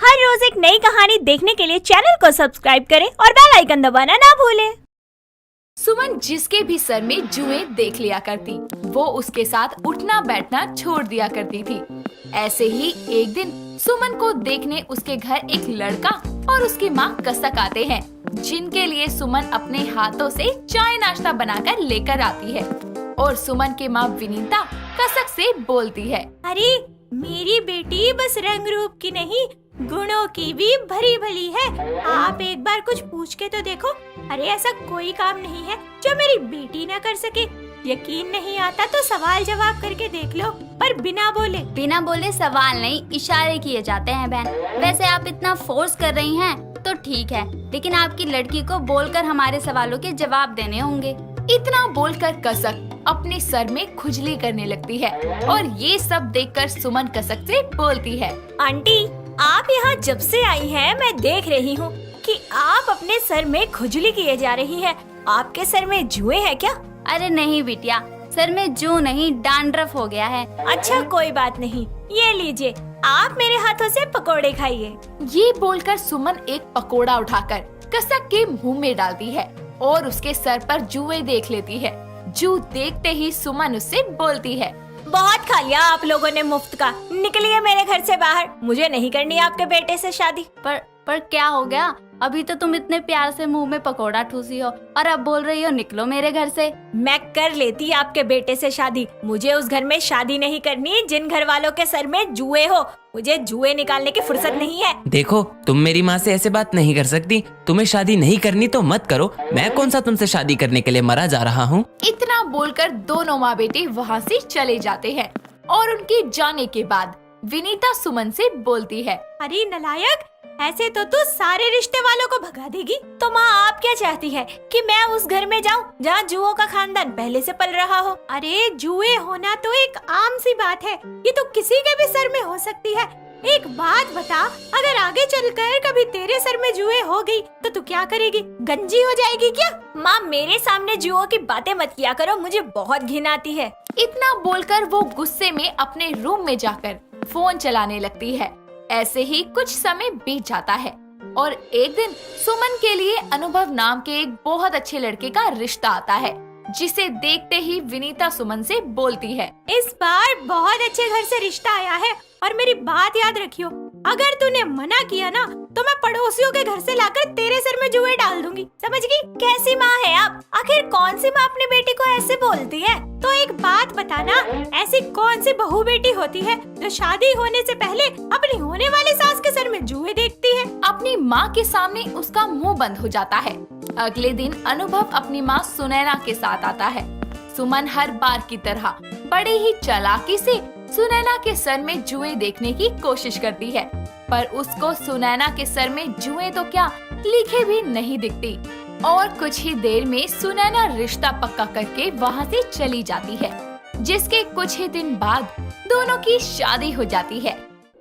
हर रोज एक नई कहानी देखने के लिए चैनल को सब्सक्राइब करें और बेल आइकन दबाना ना भूलें। सुमन जिसके भी सर में जुएं देख लिया करती, वो उसके साथ उठना बैठना छोड़ दिया करती थी। ऐसे ही एक दिन सुमन को देखने उसके घर एक लड़का और उसकी माँ कसक आते हैं, जिनके लिए सुमन अपने हाथों से चाय नाश्ता बनाकर लेकर आती है। और सुमन की माँ विनीता कसक से बोलती है, अरे मेरी बेटी बस रंग रूप की नहीं, गुणों की भी भरी भली है। आप एक बार कुछ पूछ के तो देखो। अरे ऐसा कोई काम नहीं है जो मेरी बेटी ना कर सके। यकीन नहीं आता तो सवाल जवाब करके देख लो, पर बिना बोले सवाल नहीं, इशारे किए जाते हैं बहन। वैसे आप इतना फोर्स कर रही हैं तो ठीक है, लेकिन आपकी लड़की को बोलकर हमारे सवालों के जवाब देने होंगे। इतना बोलकर कसक अपने सर में खुजली करने लगती है और ये सब देखकर सुमन कसक से बोलती है, आंटी आप यहाँ जब से आई हैं मैं देख रही हूँ कि आप अपने सर में खुजली किए जा रही हैं। आपके सर में जुएं हैं क्या? अरे नहीं बिटिया, सर में जू नहीं डैंड्रफ हो गया है। अच्छा कोई बात नहीं, ये लीजिए आप मेरे हाथों से पकोड़े खाइए। ये बोलकर सुमन एक पकोड़ा उठाकर कसक के मुंह में डालती है और उसके सर पर जुएं देख लेती है। जू देखते ही सुमन उससे बोलती है, बहुत खा लिया आप लोगों ने मुफ्त का, निकलिए मेरे घर से बाहर। मुझे नहीं करनी आपके बेटे से शादी। पर क्या हो गया? अभी तो तुम इतने प्यार से मुंह में पकोड़ा ठूसी हो और अब बोल रही हो निकलो मेरे घर से। मैं कर लेती आपके बेटे से शादी, मुझे उस घर में शादी नहीं करनी जिन घर वालों के सर में जुए हो। मुझे जुए निकालने की फुर्सत नहीं है। देखो तुम मेरी माँ से ऐसे बात नहीं कर सकती। तुम्हें शादी नहीं करनी तो मत करो, मैं कौन सा तुमसे शादी करने के लिए मरा जा रहा हूँ। इतना बोलकर दोनों माँ बेटे वहाँ से चले जाते हैं और उनके जाने के बाद विनीता सुमन से बोलती है, अरे नलायक, ऐसे तो तू सारे रिश्ते वालों को भगा देगी। तो माँ आप क्या चाहती है कि मैं उस घर में जाऊँ जहाँ जुओं का खानदान पहले से पल रहा हो? अरे जुए होना तो एक आम सी बात है, ये तो किसी के भी सर में हो सकती है। एक बात बता, अगर आगे चलकर कभी तेरे सर में जुए हो गई तो तू क्या करेगी? गंजी हो जाएगी क्या? माँ मेरे सामने जुओं की बातें मत किया करो, मुझे बहुत घिन आती है। इतना बोलकर वो गुस्से में अपने रूम में जाकर फोन चलाने लगती है। ऐसे ही कुछ समय बीत जाता है और एक दिन सुमन के लिए अनुभव नाम के एक बहुत अच्छे लड़के का रिश्ता आता है, जिसे देखते ही विनीता सुमन से बोलती है, इस बार बहुत अच्छे घर से रिश्ता आया है और मेरी बात याद रखियो, अगर तूने मना किया ना तो मैं पड़ोसियों के घर से लाकर तेरे सर में जुए डाल दूंगी। समझ गई? कैसी माँ है आप? आखिर कौन सी माँ अपनी बेटी को ऐसे बोलती है? तो एक बात बताना, ऐसी कौन सी बहू बेटी होती है जो शादी होने से पहले अपनी होने वाली सास के सर में जुए देखती है? अपनी माँ के सामने उसका मुंह बंद हो जाता है। अगले दिन अनुभव अपनी माँ सुनैना के साथ आता है। सुमन हर बार की तरह बड़े ही चालाकी से सुनैना के सर में जुए देखने की कोशिश करती है, पर उसको सुनैना के सर में जुए तो क्या लिखे भी नहीं दिखती। और कुछ ही देर में सुनैना रिश्ता पक्का करके वहाँ से चली जाती है, जिसके कुछ ही दिन बाद दोनों की शादी हो जाती है।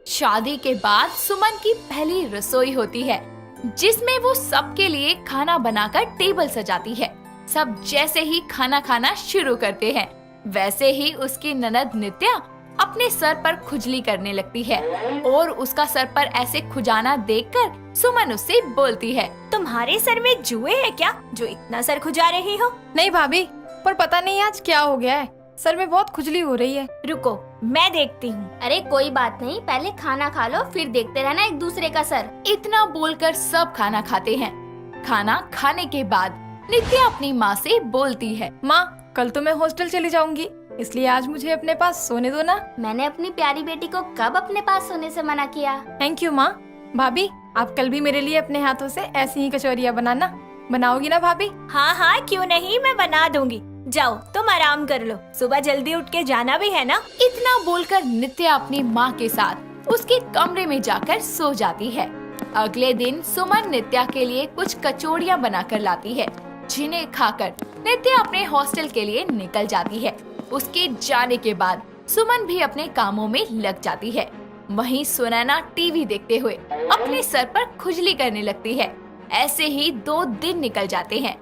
शादी के बाद सुमन की पहली रसोई होती है, जिसमें वो सबके लिए खाना बनाकर टेबल सजाती है। सब जैसे ही खाना खाना शुरू करते हैं, वैसे ही उसकी ननद नित्या अपने सर पर खुजली करने लगती है और उसका सर पर ऐसे खुजाना देखकर सुमन उससे बोलती है, तुम्हारे सर में जुए है क्या जो इतना सर खुजा रही हो? नहीं भाभी, पर पता नहीं आज क्या हो गया है, सर में बहुत खुजली हो रही है। रुको मैं देखती हूँ। अरे कोई बात नहीं, पहले खाना खा लो फिर देखते रहना एक दूसरे का सर। इतना बोलकर सब खाना खाते हैं। खाना खाने के बाद नित्या अपनी माँ से बोलती है, माँ कल तो मैं हॉस्टल चली जाऊंगी, इसलिए आज मुझे अपने पास सोने दो ना। मैंने अपनी प्यारी बेटी को कब अपने पास सोने से मना किया? थैंक यू माँ। भाभी आप कल भी मेरे लिए अपने हाथों से ऐसी ही कचौरियाँ बनाओगी ना भाभी? हाँ हाँ क्यों नहीं, मैं बना दूंगी। जाओ तुम आराम कर लो, सुबह जल्दी उठ के जाना भी है ना। इतना बोलकर नित्या अपनी माँ के साथ उसके कमरे में जाकर सो जाती है। अगले दिन सुमन नित्या के लिए कुछ कचौड़ियाँ बनाकर लाती है, जिन्हें खाकर नित्या अपने हॉस्टल के लिए निकल जाती है। उसके जाने के बाद सुमन भी अपने कामों में लग जाती है। वहीं सुनैना टीवी देखते हुए अपने सर पर खुजली करने लगती है। ऐसे ही 2 दिन निकल जाते हैं।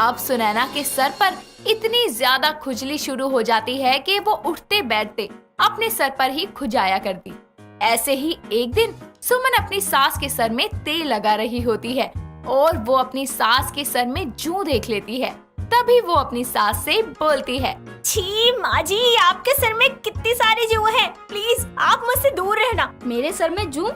अब सुनैना के सर पर इतनी ज्यादा खुजली शुरू हो जाती है कि वो उठते बैठते अपने सर पर ही खुजाया करती। ऐसे ही एक दिन सुमन अपनी सास के सर में तेल लगा रही होती है और वो अपनी सास के सर में जूं देख लेती है। तभी वो अपनी सास से बोलती है, छी माँ जी, आपके सर में कितनी सारी जू हैं। प्लीज आप मुझसे दूर रहना। मेरे सर में जूं?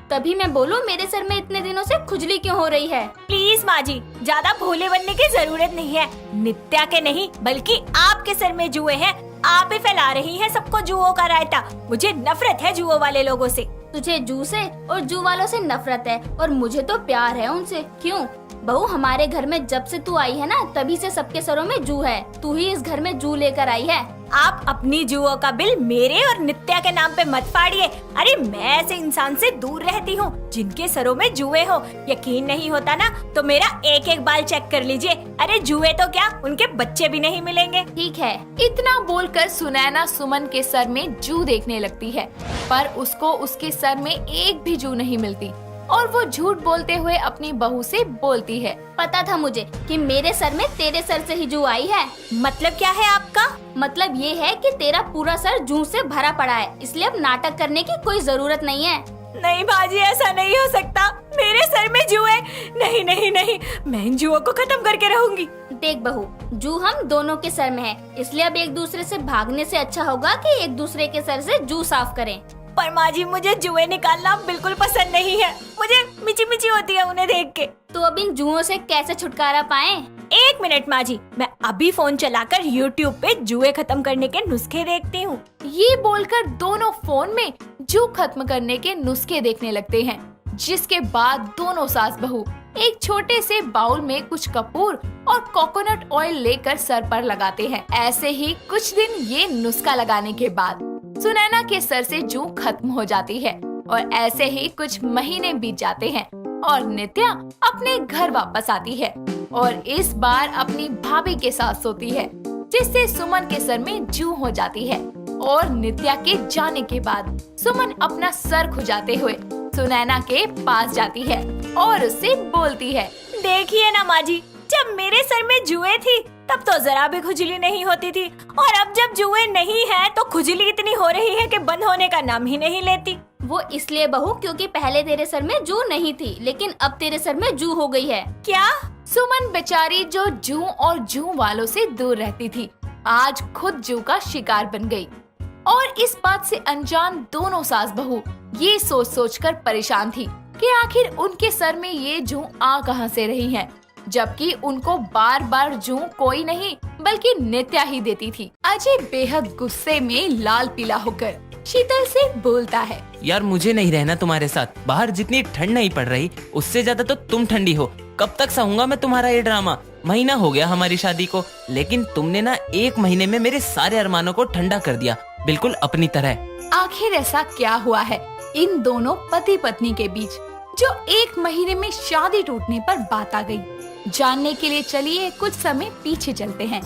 तभी मैं बोलूं मेरे सर में इतने दिनों से खुजली क्यों हो रही है? प्लीज माँ जी, ज्यादा भोले बनने की जरूरत नहीं है। नित्या के नहीं बल्कि आपके सर में जुए हैं। आप ही फैला रही हैं सबको जुओं का रायता। मुझे नफरत है जुओं वाले लोगों से। तुझे जू से और जू वालों से नफरत है और मुझे तो प्यार है उनसे। क्यों बहू, हमारे घर में जब से तू आई है ना, तभी से सबके सरों में जू है। तू ही इस घर में जू लेकर आई है। आप अपनी जुओं का बिल मेरे और नित्या के नाम पे मत फाड़िए। अरे मैं ऐसे इंसान से दूर रहती हूँ जिनके सरों में जुए हो। यकीन नहीं होता ना तो मेरा एक एक बाल चेक कर लीजिए। अरे जुए तो क्या, उनके बच्चे भी नहीं मिलेंगे। ठीक है। इतना बोलकर सुनैना सुमन के सर में जू देखने लगती है, पर उसको उसके सर में एक भी जू नहीं मिलती और वो झूठ बोलते हुए अपनी बहू से बोलती है, पता था मुझे कि मेरे सर में तेरे सर से ही जू आई है। मतलब क्या है आपका? मतलब ये है कि तेरा पूरा सर जू से भरा पड़ा है, इसलिए अब नाटक करने की कोई जरूरत नहीं है। नहीं बाजी, ऐसा नहीं हो सकता। मेरे सर में जुए नहीं नहीं नहीं, मैं इन जुओं को खत्म करके रहूंगी। देख बहू, जू हम दोनों के सर में है, इसलिए अब एक दूसरे से भागने से अच्छा होगा कि एक दूसरे के सर से जू साफ करें। पर माँ जी, मुझे जुए निकालना बिल्कुल पसंद नहीं है। मुझे मिची मिची होती है उन्हें देख के। तो अब इन जुओं से कैसे छुटकारा पाएं? एक मिनट माँ जी, मैं अभी फोन चलाकर YouTube पे जुए खत्म करने के नुस्खे देखती हूँ। ये बोलकर दोनों फोन में जू खत्म करने के नुस्खे देखने लगते हैं, जिसके बाद दोनों सास बहू एक छोटे से बाउल में कुछ कपूर और कोकोनट ऑयल लेकर सर पर लगाते हैं। ऐसे ही कुछ दिन ये नुस्खा लगाने के बाद सुनैना के सर से जू खत्म हो जाती है और ऐसे ही कुछ महीने बीत जाते हैं और नित्या अपने घर वापस आती है और इस बार अपनी भाभी के साथ सोती है, जिससे सुमन के सर में जू हो जाती है। और नित्या के जाने के बाद सुमन अपना सर खुजाते हुए सुनैना के पास जाती है और उससे बोलती है, देखिए ना माँ जी, जब मेरे सर में जुए थी तब तो जरा भी खुजली नहीं होती थी, और अब जब जुए नहीं है तो खुजली इतनी हो रही है कि बंद होने का नाम ही नहीं लेती। वो इसलिए बहू क्योंकि पहले तेरे सर में जू नहीं थी, लेकिन अब तेरे सर में जू हो गई है। क्या? सुमन बेचारी जो जू और जू वालों से दूर रहती थी, आज खुद जू का शिकार बन गई। और इस बात से अनजान दोनों सास बहू ये सोच सोच कर परेशान थी कि आखिर उनके सर में ये जू आ कहां से रही हैं, जबकि उनको बार बार जू कोई नहीं बल्कि नित्या ही देती थी। अजय बेहद गुस्से में लाल पीला होकर शीतल से बोलता है, यार मुझे नहीं रहना तुम्हारे साथ। बाहर जितनी ठंड नहीं पड़ रही उससे ज्यादा तो तुम ठंडी हो। कब तक सहूंगा मैं तुम्हारा ये ड्रामा? महीना हो गया हमारी शादी को, लेकिन तुमने ना एक महीने में मेरे सारे अरमानों को ठंडा कर दिया, बिल्कुल अपनी तरह। आखिर ऐसा क्या हुआ है इन दोनों पति पत्नी के बीच जो एक महीने में शादी टूटने पर बात आ गई? जानने के लिए चलिए कुछ समय पीछे चलते हैं।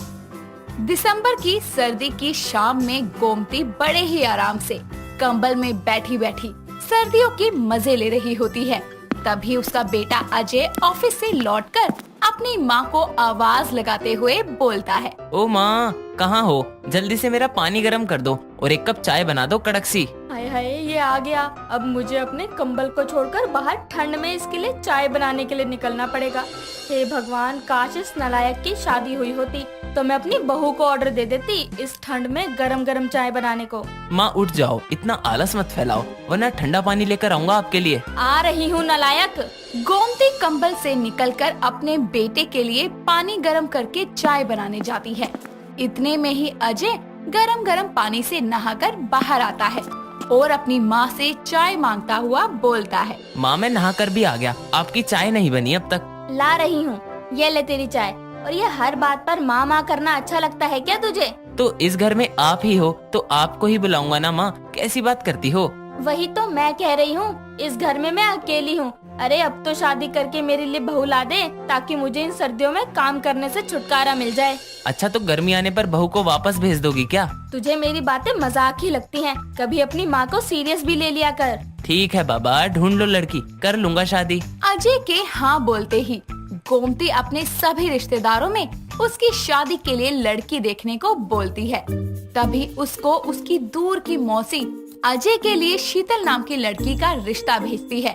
दिसंबर की सर्दी की शाम में गोमती बड़े ही आराम से कंबल में बैठी बैठी सर्दियों के मजे ले रही होती है। तभी उसका बेटा अजय ऑफिस से लौटकर अपनी माँ को आवाज लगाते हुए बोलता है, ओ माँ, कहाँ हो? जल्दी से मेरा पानी गर्म कर दो और एक कप चाय बना दो कड़क सी। हाय हाय, ये आ गया। अब मुझे अपने कंबल को छोड़कर बाहर ठंड में इसके लिए चाय बनाने के लिए निकलना पड़ेगा। हे भगवान, काश इस नालायक की शादी हुई होती तो मैं अपनी बहू को ऑर्डर दे देती इस ठंड में गरम गरम चाय बनाने को। माँ उठ जाओ, इतना आलस मत फैलाओ वरना ठंडा पानी लेकर आऊंगा आपके लिए। आ रही हूँ नालायक। गोमती कंबल से निकलकर अपने बेटे के लिए पानी गर्म करके चाय बनाने जाती है। इतने में ही अजय गरम गरम पानी से नहाकर बाहर आता है और अपनी माँ से चाय मांगता हुआ बोलता है, माँ मैं नहाकर भी आ गया, आपकी चाय नहीं बनी अब तक। ला रही हूँ, ये ले तेरी चाय। और ये हर बात पर माँ माँ करना अच्छा लगता है क्या तुझे? तो इस घर में आप ही हो तो आपको ही बुलाऊंगा ना माँ, कैसी बात करती हो? वही तो मैं कह रही हूँ, इस घर में मैं अकेली हूँ। अरे अब तो शादी करके मेरे लिए बहू ला दे ताकि मुझे इन सर्दियों में काम करने से छुटकारा मिल जाए। अच्छा, तो गर्मी आने पर बहू को वापस भेज दोगी क्या? तुझे मेरी बातें मजाक ही लगती हैं, कभी अपनी माँ को सीरियस भी ले लिया कर। ठीक है बाबा, ढूंढ लो लड़की, कर लूंगा शादी। अजय के हाँ बोलते ही गोमती अपने सभी रिश्तेदारों में उसकी शादी के लिए लड़की देखने को बोलती है। तभी उसको उसकी दूर की मौसी अजय के लिए शीतल नाम की लड़की का रिश्ता भेजती है।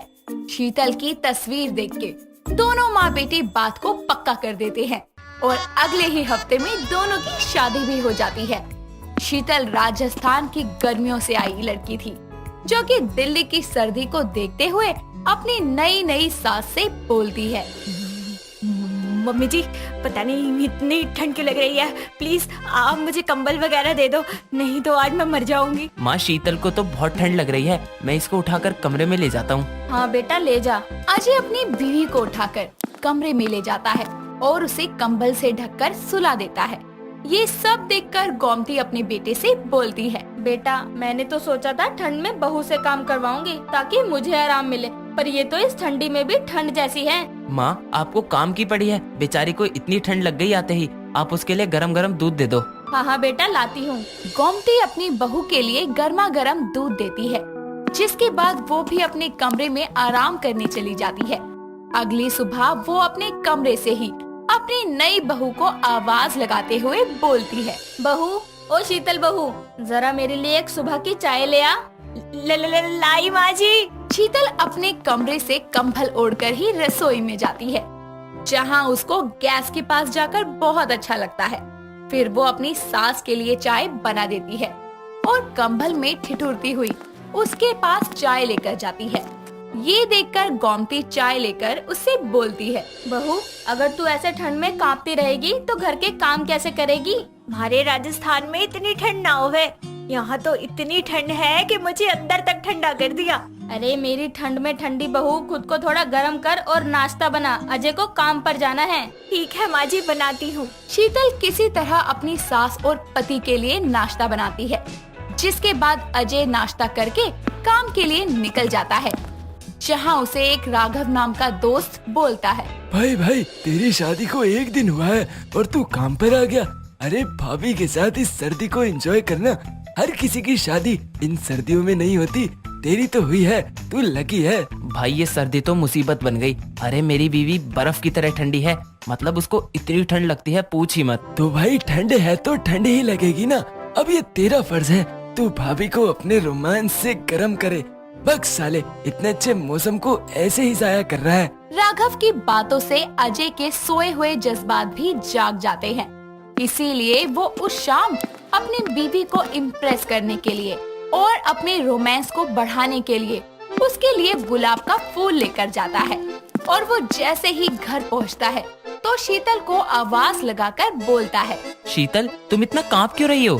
शीतल की तस्वीर देख के दोनों माँ बेटी बात को पक्का कर देते हैं और अगले ही हफ्ते में दोनों की शादी भी हो जाती है। शीतल राजस्थान की गर्मियों से आई लड़की थी, जो कि दिल्ली की सर्दी को देखते हुए अपनी नई सास से बोलती है। मम्मी जी, पता नहीं इतनी ठंड क्यों लग रही है, प्लीज आप मुझे कंबल वगैरह दे दो, नहीं तो आज मैं मर जाऊंगी। माँ शीतल को तो बहुत ठंड लग रही है, मैं इसको उठाकर कमरे में ले जाता हूँ। हाँ बेटा ले जा। अजय अपनी बीवी को उठाकर कमरे में ले जाता है और उसे कंबल से ढककर सुला देता है। ये सब देखकर गोमती अपने बेटे से बोलती है। बेटा मैंने तो सोचा था ठंड में बहू से काम करवाऊंगी ताकि मुझे आराम मिले, पर ये तो इस ठंडी में भी ठंड जैसी है। माँ आपको काम की पड़ी है, बेचारी को इतनी ठंड लग गई आते ही, आप उसके लिए गरम गरम दूध दे दो। हाँ बेटा लाती हूँ। गोमती अपनी बहू के लिए गर्मा गर्म दूध देती है, जिसके बाद वो भी अपने कमरे में आराम करने चली जाती है। अगली सुबह वो अपने कमरे से ही अपनी नई बहू को आवाज लगाते हुए बोलती है। बहू, ओ शीतल बहू, जरा मेरे लिए एक सुबह की चाय ले आ। लाई माँ जी। शीतल अपने कमरे से कंबल ओढ़कर ही रसोई में जाती है, जहां उसको गैस के पास जाकर बहुत अच्छा लगता है। फिर वो अपनी सास के लिए चाय बना देती है और कंबल में ठिठुरती हुई उसके पास चाय लेकर जाती है। ये देखकर गोमती चाय लेकर उससे बोलती है। बहू, अगर तू ऐसे ठंड में कांपती रहेगी तो घर के काम कैसे करेगी? हमारे राजस्थान में इतनी ठंड ना होवे, यहाँ तो इतनी ठंड है कि मुझे अंदर तक ठंडा कर दिया। अरे मेरी ठंड में ठंडी बहू, खुद को थोड़ा गर्म कर और नाश्ता बना, अजय को काम पर जाना है। ठीक है माँ जी, बनाती हूँ। शीतल किसी तरह अपनी सास और पति के लिए नाश्ता बनाती है, जिसके बाद अजय नाश्ता करके काम के लिए निकल जाता है, जहाँ उसे एक राघव नाम का दोस्त बोलता है। भाई तेरी शादी को 1 दिन हुआ है और तू काम पर आ गया। अरे भाभी के साथ इस सर्दी को एंजॉय करना, हर किसी की शादी इन सर्दियों में नहीं होती, तेरी तो हुई है, तू लकी है। भाई ये सर्दी तो मुसीबत बन गई। अरे मेरी बीवी बर्फ की तरह ठंडी है, मतलब उसको इतनी ठंड लगती है पूछ ही मत। तो भाई ठंड है तो ठंड ही लगेगी ना, अब ये तेरा फर्ज है, तू भाभी को अपने रोमांस से गर्म करे। बक साले, इतने अच्छे मौसम को ऐसे ही जाया कर रहा है। राघव की बातों से अजय के सोए हुए जज्बात भी जाग जाते हैं, इसीलिए वो उस शाम अपनी बीवी को इम्प्रेस करने के लिए और अपने रोमांस को बढ़ाने के लिए उसके लिए गुलाब का फूल लेकर जाता है। और वो जैसे ही घर पहुंचता है तो शीतल को आवाज लगाकर बोलता है। शीतल तुम इतना कांप क्यों रही हो?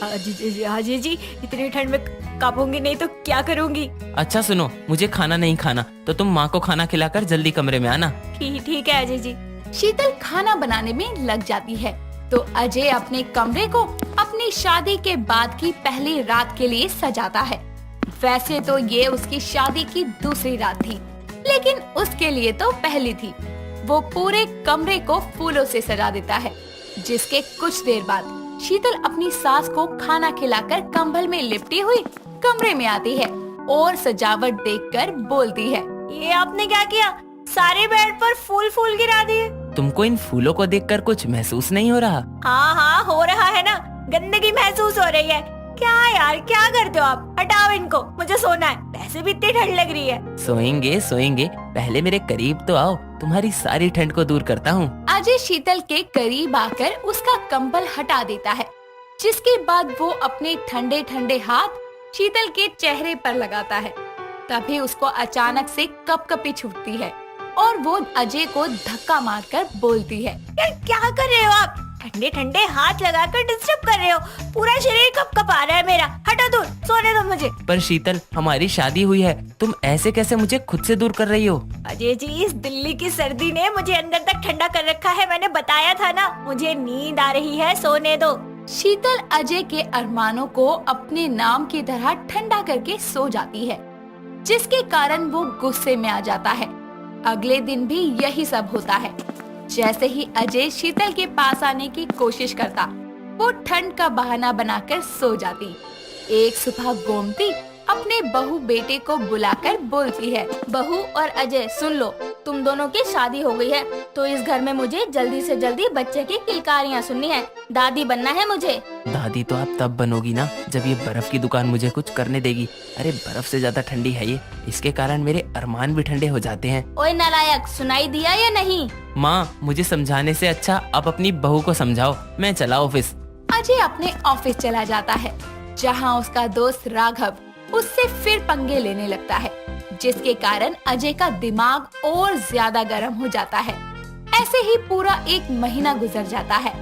अजय जी, इतनी ठंड में कांपूंगी नहीं तो क्या करूंगी? अच्छा सुनो, मुझे खाना नहीं खाना तो तुम माँ को खाना खिलाकर जल्दी कमरे में आना। ठीक है अजय जी। शीतल खाना बनाने में लग जाती है तो अजय अपने कमरे को अपनी शादी के बाद की पहली रात के लिए सजाता है। वैसे तो ये उसकी शादी की दूसरी रात थी, लेकिन उसके लिए तो पहली थी। वो पूरे कमरे को फूलों से सजा देता है, जिसके कुछ देर बाद शीतल अपनी सास को खाना खिलाकर कंबल में लिपटी हुई कमरे में आती है और सजावट देखकर बोलती है। ये आपने क्या किया? सारे बेड पर फूल गिरा दिए। तुमको इन फूलों को देखकर कुछ महसूस नहीं हो रहा? हाँ हो रहा है ना, गंदगी महसूस हो रही है। क्या यार, क्या करते हो आप? हटाओ इनको, मुझे सोना है, वैसे भी इतनी ठंड लग रही है। सोएंगे, पहले मेरे करीब तो आओ, तुम्हारी सारी ठंड को दूर करता हूँ। अजय शीतल के करीब आकर उसका कंबल हटा देता है, जिसके बाद वो अपने ठंडे ठंडे हाथ शीतल के चेहरे पर लगाता है। तभी उसको अचानक से कपकपी छूटती है और वो अजय को धक्का मारकर बोलती है। यार क्या कर रहे हो आप? ठंडे ठंडे हाथ लगाकर डिस्टर्ब कर रहे हो, पूरा शरीर कपकपा रहा है मेरा। हटो दूर, सोने दो मुझे। पर शीतल, हमारी शादी हुई है, तुम ऐसे कैसे मुझे खुद से दूर कर रही हो? अजय जी, इस दिल्ली की सर्दी ने मुझे अंदर तक ठंडा कर रखा है, मैंने बताया था ना। मुझे नींद आ रही है, सोने दो। शीतल अजय के अरमानों को अपने नाम की तरह ठंडा करके सो जाती है, जिसके कारण वो गुस्से में आ जाता है। अगले दिन भी यही सब होता है। जैसे ही अजय शीतल के पास आने की कोशिश करता, वो ठंड का बहाना बनाकर सो जाती। एक सुबह गोमती अपने बहू बेटे को बुलाकर बोलती है। बहू और अजय सुन लो, तुम दोनों की शादी हो गई है, तो इस घर में मुझे जल्दी से जल्दी बच्चे की किलकारियाँ सुननी है। दादी बनना है मुझे। दादी तो आप तब बनोगी ना जब ये बर्फ की दुकान मुझे कुछ करने देगी। अरे बर्फ से ज्यादा ठंडी है ये, इसके कारण मेरे अरमान भी ठंडे हो जाते हैं। ओए नालायक, सुनाई दिया या नहीं? माँ, मुझे समझाने से अच्छा आप अपनी बहू को समझाओ। मैं चला ऑफिस। अजय अपने ऑफिस चला जाता है, जहाँ उसका दोस्त राघव उससे फिर पंगे लेने लगता है, जिसके कारण अजय का दिमाग और ज्यादा गर्म हो जाता है। ऐसे ही पूरा 1 महीना गुजर जाता है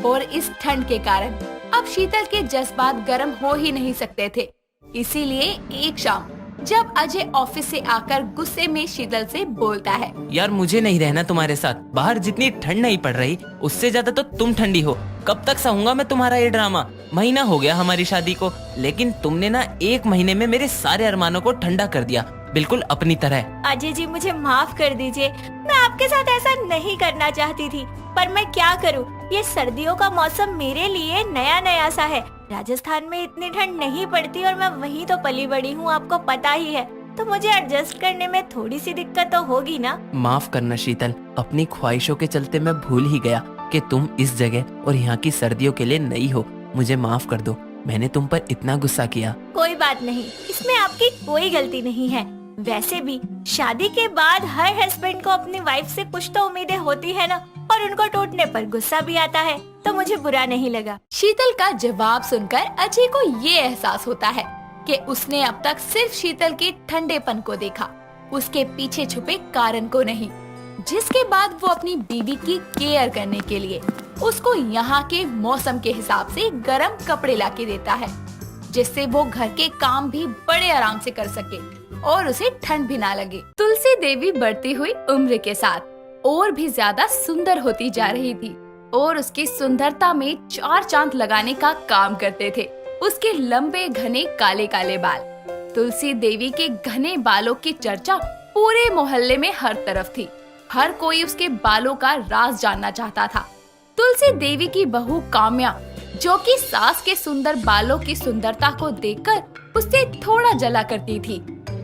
और इस ठंड के कारण अब शीतल के जज्बात गर्म हो ही नहीं सकते थे। इसीलिए एक शाम जब अजय ऑफिस से आकर गुस्से में शीतल से बोलता है, यार मुझे नहीं रहना तुम्हारे साथ। बाहर जितनी ठंड नहीं पड़ रही उससे ज्यादा तो तुम ठंडी हो। कब तक सहूंगा मैं तुम्हारा ये ड्रामा। महीना हो गया हमारी शादी को, लेकिन तुमने ना 1 महीने में मेरे सारे अरमानों को ठंडा कर दिया, बिल्कुल अपनी तरह। अजय जी मुझे माफ कर दीजिए, मैं आपके साथ ऐसा नहीं करना चाहती थी, पर मैं क्या करूं, ये सर्दियों का मौसम मेरे लिए नया नया सा है। राजस्थान में इतनी ठंड नहीं पड़ती और मैं वहीं तो पली बड़ी हूँ, आपको पता ही है, तो मुझे एडजस्ट करने में थोड़ी सी दिक्कत तो होगी ना। माफ करना शीतल, अपनी ख्वाहिशों के चलते मैं भूल ही गया कि तुम इस जगह और यहाँ की सर्दियों के लिए नई हो। मुझे माफ कर दो, मैंने तुम पर इतना गुस्सा किया। कोई बात नहीं, इसमें आपकी कोई गलती नहीं है। वैसे भी शादी के बाद हर हस्बैंड को अपनी वाइफ से कुछ तो उम्मीदें होती है ना, और उनको टूटने पर गुस्सा भी आता है, तो मुझे बुरा नहीं लगा। शीतल का जवाब सुनकर अजय को ये एहसास होता है कि उसने अब तक सिर्फ शीतल के ठंडेपन को देखा, उसके पीछे छुपे कारण को नहीं। जिसके बाद वो अपनी बीवी की केयर करने के लिए उसको यहाँ के मौसम के हिसाब से गर्म कपड़े लाके देता है, जिससे वो घर के काम भी बड़े आराम से कर सके और उसे ठंड भी ना लगे। तुलसी देवी बढ़ती हुई उम्र के साथ और भी ज्यादा सुंदर होती जा रही थी और उसकी सुंदरता में 4 चांद लगाने का काम करते थे उसके लंबे घने काले काले बाल। तुलसी देवी के घने बालों की चर्चा पूरे मोहल्ले में हर तरफ थी। हर कोई उसके बालों का राज जानना चाहता था। तुलसी देवी की बहू काम्या, जो कि सास के सुंदर बालों की सुंदरता को देखकर उससे थोड़ा जला करती थी।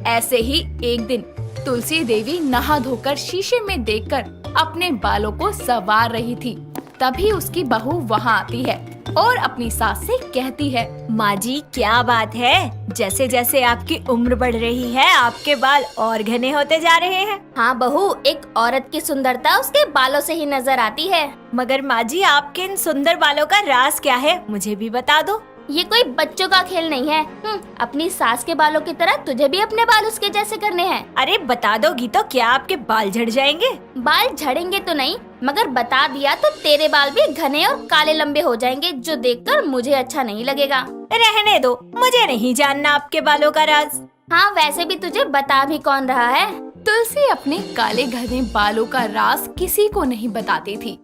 ऐसे ही एक दिन तुलसी देवी नहा धोकर शीशे में देखकर अपने बालों को संवार रही थी। तभी उसकी बहू वहाँ आती है और अपनी सास से कहती है, माँ जी क्या बात है, जैसे जैसे आपकी उम्र बढ़ रही है आपके बाल और घने होते जा रहे हैं। हाँ बहू, एक औरत की सुंदरता उसके बालों से ही नजर आती है। मगर माँ जी आपके इन सुंदर बालों का राज क्या है, मुझे भी बता दो। ये कोई बच्चों का खेल नहीं है। अपनी सास के बालों की तरह तुझे भी अपने बाल उसके जैसे करने हैं। अरे बता दोगी तो क्या आपके बाल झड़ जाएंगे? बाल झड़ेंगे तो नहीं, मगर बता दिया तो तेरे बाल भी घने और काले लंबे हो जाएंगे, जो देखकर मुझे अच्छा नहीं लगेगा। रहने दो, मुझे नहीं जानना आपके बालों का राज। हाँ वैसे भी तुझे बता भी कौन रहा है। तुलसी अपने काले घने बालों का राज किसी को नहीं बताती थी।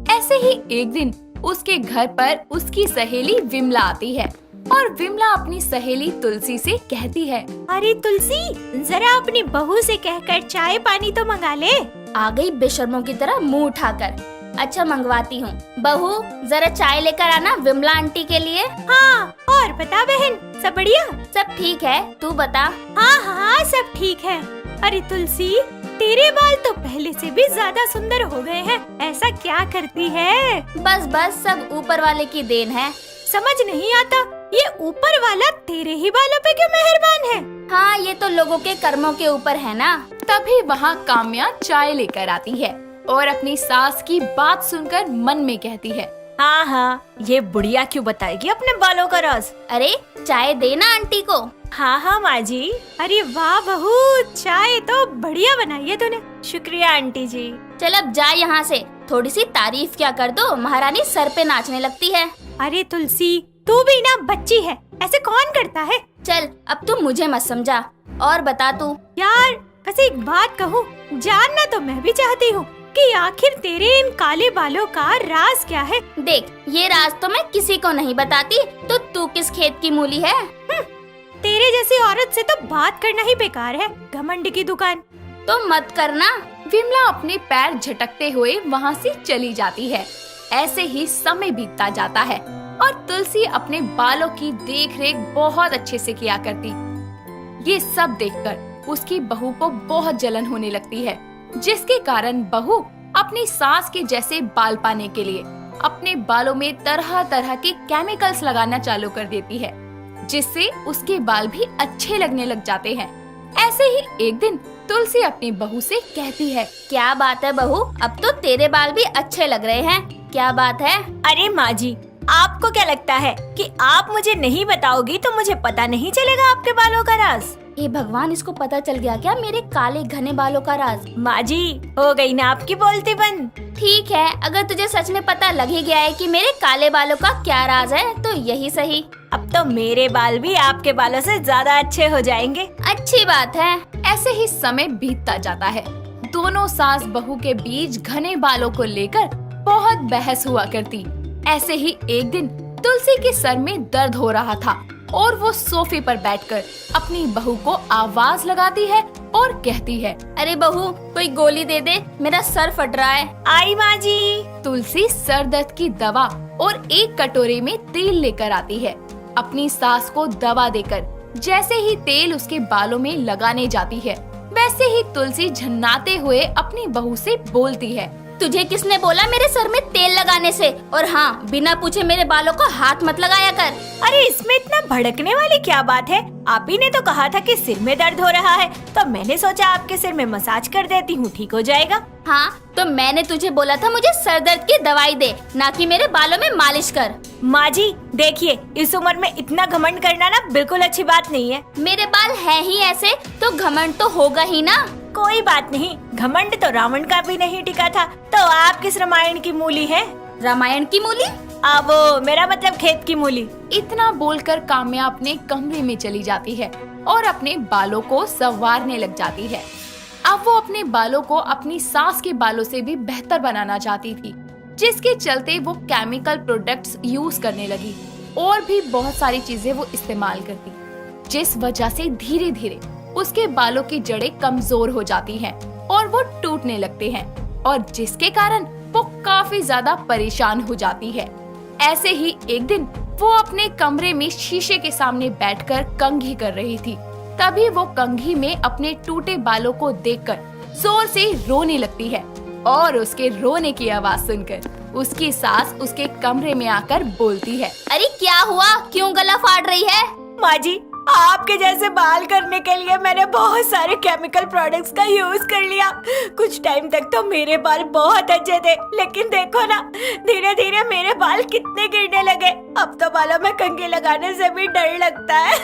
ऐसे ही एक दिन उसके घर पर उसकी सहेली विमला आती है और विमला अपनी सहेली तुलसी से कहती है, अरे तुलसी, जरा अपनी बहू से कहकर चाय पानी तो मंगा ले। आ गई बेशर्मों की तरह मुंह उठाकर। अच्छा मंगवाती हूँ। बहू जरा चाय लेकर आना विमला आंटी के लिए। हाँ, और बता बहन, सब बढ़िया? सब ठीक है, तू बता। हाँ हाँ सब ठीक है। अरे तुलसी, तेरे बाल तो पहले से भी ज्यादा सुंदर हो गए हैं, ऐसा क्या करती है? बस बस सब ऊपर वाले की देन है। समझ नहीं आता, ये ऊपर वाला तेरे ही बालों पे क्यों मेहरबान है? हाँ ये तो लोगों के कर्मों के ऊपर है ना। तभी वहाँ काम्या चाय लेकर आती है और अपनी सास की बात सुनकर मन में कहती है, हाँ हाँ, ये बुढ़िया क्यों बताएगी अपने बालों का राज? अरे चाय देना आंटी को। हाँ हाँ माँ जी। अरे वाह बहू, चाय तो बढ़िया बनाई है तूने, शुक्रिया आंटी जी। चल अब जा यहाँ से, थोड़ी सी तारीफ क्या कर दो, महारानी सर पे नाचने लगती है। अरे तुलसी, तू भी ना बच्ची है, ऐसे कौन करता है? चल अब तू मुझे मत समझा, और बता तू। यार वैसे एक बात कहूँ, जानना तो मैं भी चाहती हूँ कि आखिर तेरे इन काले बालों का राज क्या है? देख ये राज तो मैं किसी को नहीं बताती, तो तू किस खेत की मूली है? तेरे जैसी औरत से तो बात करना ही बेकार है, घमंड की दुकान। तो मत करना। विमला अपने पैर झटकते हुए वहाँ से चली जाती है। ऐसे ही समय बीतता जाता है और तुलसी अपने बालों की देखरेख बहुत अच्छे से किया करती। ये सब देखकर उसकी बहू को बहुत जलन होने लगती है। जिसके कारण बहू अपनी सास के जैसे बाल पाने के लिए अपने बालों में तरह तरह के केमिकल्स लगाना चालू कर देती है, जिससे उसके बाल भी अच्छे लगने लग जाते हैं। ऐसे ही एक दिन तुलसी अपनी बहू से कहती है, क्या बात है बहू, अब तो तेरे बाल भी अच्छे लग रहे हैं, क्या बात है? अरे माँ जी, आपको क्या लगता है कि आप मुझे नहीं बताओगी तो मुझे पता नहीं चलेगा आपके बालों का राज? हे भगवान, इसको पता चल गया क्या मेरे काले घने बालों का राज? माँ जी, हो गई ना आपकी बोलती बंद। ठीक है, अगर तुझे सच में पता लग ही गया है कि मेरे काले बालों का क्या राज है तो यही सही। अब तो मेरे बाल भी आपके बालों से ज्यादा अच्छे हो जाएंगे। अच्छी बात है। ऐसे ही समय बीतता जाता है। दोनों सास बहू के बीच घने बालों को लेकर बहुत बहस हुआ करती। ऐसे ही एक दिन तुलसी के सर में दर्द हो रहा था और वो सोफे पर बैठकर अपनी बहू को आवाज लगाती है और कहती है, अरे बहू, कोई गोली दे दे, मेरा सर फट रहा है। आई माँ जी। तुलसी सर दर्द की दवा और एक कटोरे में तेल लेकर आती है। अपनी सास को दवा देकर जैसे ही तेल उसके बालों में लगाने जाती है, वैसे ही तुलसी झन्नाते हुए अपनी बहू से बोलती है, तुझे किसने बोला मेरे सर में तेल लगाने से? और हाँ, बिना पूछे मेरे बालों को हाथ मत लगाया कर। अरे इसमें इतना भड़कने वाली क्या बात है? आप ही ने तो कहा था कि सिर में दर्द हो रहा है, तो मैंने सोचा आपके सिर में मसाज कर देती हूँ, ठीक हो जाएगा। हाँ, तो मैंने तुझे बोला था मुझे सर दर्द की दवाई दे, ना कि मेरे बालों में मालिश कर। माँ जी देखिए, इस उम्र में इतना घमंड करना ना बिल्कुल अच्छी बात नहीं है। मेरे बाल हैं ही ऐसे, तो घमंड तो होगा ही ना। कोई बात नहीं, घमंड तो रावण का भी नहीं टिका था। तो आप किस रामायण की मूली है? रामायण की मूली? वो मेरा मतलब खेत की मूली। इतना बोलकर काम्या अपने कमरे में चली जाती है और अपने बालों को संवारने लग जाती है। अब वो अपने बालों को अपनी सास के बालों से भी बेहतर बनाना चाहती थी, जिसके चलते वो केमिकल प्रोडक्ट्स यूज करने लगी और भी बहुत सारी चीजें वो इस्तेमाल करती, जिस वजह से धीरे धीरे उसके बालों की जड़ें कमजोर हो जाती हैं और वो टूटने लगते हैं, और जिसके कारण वो काफी ज्यादा परेशान हो जाती है। ऐसे ही एक दिन वो अपने कमरे में शीशे के सामने बैठकर कंघी कर रही थी। तभी वो कंघी में अपने टूटे बालों को देखकर जोर से रोने लगती है, और उसके रोने की आवाज सुनकर उसकी सास उसके कमरे में आकर बोलती है, अरे क्या हुआ, क्यों गला फाड़ रही है? माँ जी, आपके जैसे बाल करने के लिए मैंने बहुत सारे केमिकल प्रोडक्ट्स का यूज कर लिया। कुछ टाइम तक तो मेरे बाल बहुत अच्छे थे, लेकिन देखो ना, धीरे धीरे मेरे बाल कितने गिरने लगे। अब तो बालों में कंघी लगाने से भी डर लगता है।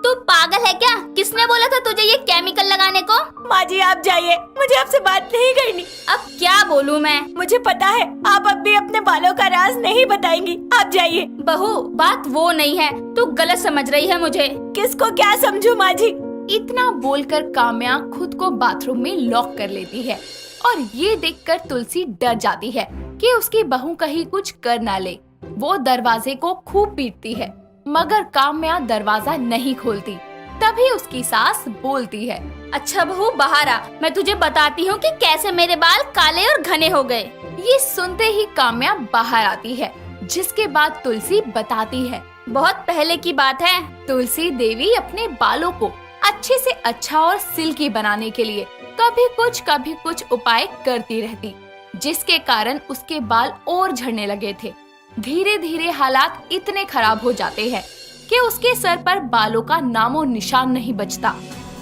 तू पागल है क्या? किसने बोला था तुझे ये केमिकल लगाने को? माँ जी आप जाइए, मुझे आपसे बात नहीं करनी। अब क्या बोलूं मैं? मुझे पता है आप अब भी अपने बालों का राज नहीं बताएंगी, आप जाइए। बहू, बात वो नहीं है, तू गलत समझ रही है मुझे। किसको क्या समझूं माँ जी? इतना बोलकर काम्या खुद को बाथरूम में लॉक कर लेती है, और ये देखकर तुलसी डर जाती है कि उसकी बहू कहीं कुछ कर ना ले। वो दरवाजे को खूब पीटती है, मगर काम्या दरवाजा नहीं खोलती। तभी उसकी सास बोलती है, अच्छा बहू बाहर आ, मैं तुझे बताती हूँ कि कैसे मेरे बाल काले और घने हो गए। ये सुनते ही काम्या बाहर आती है, जिसके बाद तुलसी बताती है, बहुत पहले की बात है। तुलसी देवी अपने बालों को अच्छे से अच्छा और सिल्की बनाने के लिए कभी कुछ उपाय करती रहती, जिसके कारण उसके बाल और झड़ने लगे थे। धीरे धीरे हालात इतने खराब हो जाते हैं कि उसके सर पर बालों का नामो निशान नहीं बचता,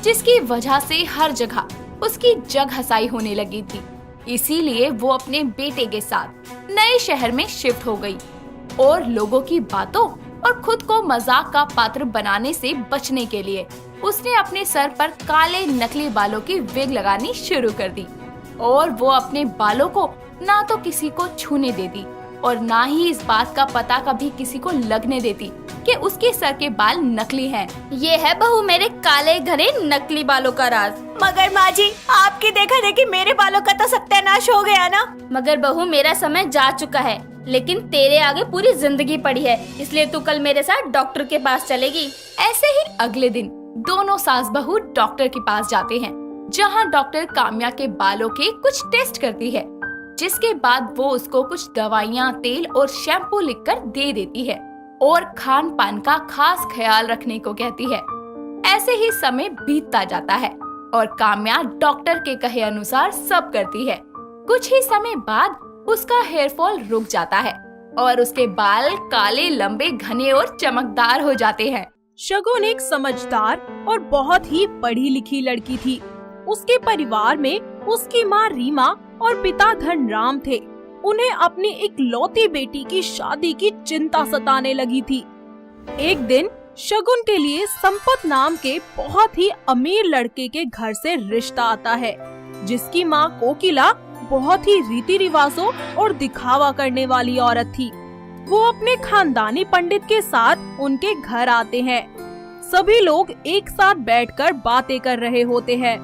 जिसकी वजह से हर जगह उसकी जग हसाई होने लगी थी। इसीलिए वो अपने बेटे के साथ नए शहर में शिफ्ट हो गई और लोगों की बातों और खुद को मजाक का पात्र बनाने से बचने के लिए उसने अपने सर पर काले नकली बालों की विग लगानी शुरू कर दी, और वो अपने बालों को ना तो किसी को छूने देती और ना ही इस बात का पता कभी किसी को लगने देती कि उसके सर के बाल नकली हैं। ये है बहू मेरे काले घने नकली बालों का राज। मगर माँ जी, आपकी देखा देखी मेरे बालों का तो सत्यानाश हो गया ना। मगर बहू, मेरा समय जा चुका है, लेकिन तेरे आगे पूरी जिंदगी पड़ी है, इसलिए तू कल मेरे साथ डॉक्टर के पास चलेगी। ऐसे ही अगले दिन दोनों सास बहू डॉक्टर के पास जाते हैं, जहाँ डॉक्टर काम्या के बालों के कुछ टेस्ट करती है, जिसके बाद वो उसको कुछ दवाइयाँ, तेल और शैम्पू लिखकर दे देती है और खान पान का खास ख्याल रखने को कहती है। ऐसे ही समय बीतता जाता है। और काम्या डॉक्टर के कहे अनुसार सब करती है। कुछ ही समय बाद उसका हेयर फॉल रुक जाता है और उसके बाल काले, लंबे, घने और चमकदार हो जाते हैं। शगुन एक समझदार और बहुत ही पढ़ी लिखी लड़की थी। उसके परिवार में उसकी माँ रीमा और पिता धनराम थे। उन्हें अपनी इकलौती बेटी की शादी की चिंता सताने लगी थी। एक दिन शगुन के लिए संपत नाम के बहुत ही अमीर लड़के के घर से रिश्ता आता है, जिसकी माँ कोकिला बहुत ही रीति रिवाजों और दिखावा करने वाली औरत थी। वो अपने खानदानी पंडित के साथ उनके घर आते हैं। सभी लोग एक साथ बैठकर बातें कर रहे होते हैं।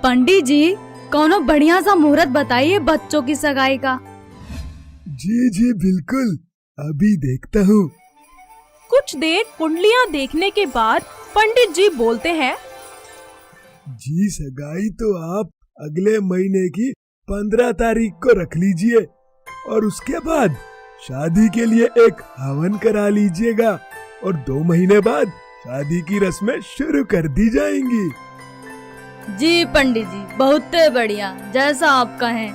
पंडित जी, कौनो बढ़िया सा मुहूर्त बताइए बच्चों की सगाई का। जी जी बिल्कुल, अभी देखता हूँ। कुछ देर कुंडलियाँ देखने के बाद पंडित जी बोलते हैं, जी सगाई तो आप अगले महीने की 15 तारीख को रख लीजिए और उसके बाद शादी के लिए एक हवन करा लीजिएगा और 2 महीने बाद शादी की रस्में शुरू कर दी जाएंगी। जी पंडित जी, बहुत बढ़िया, जैसा आप कहें।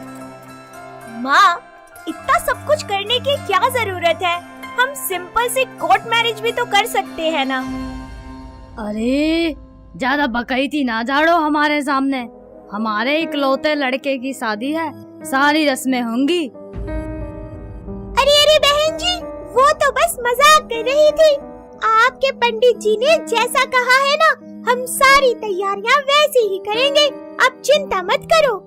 माँ, इतना सब कुछ करने की क्या जरूरत है? हम सिंपल सी कोर्ट मैरिज भी तो कर सकते हैं ना। अरे ज्यादा बकैती ना झाड़ो हमारे सामने। हमारे इकलौते लड़के की शादी है, सारी रस्में होंगी। अरे अरे बहन जी, वो तो बस मजाक कर रही थी। आपके पंडित जी ने जैसा कहा है ना, हम सारी तैयारियां वैसे ही करेंगे, आप चिंता मत करो।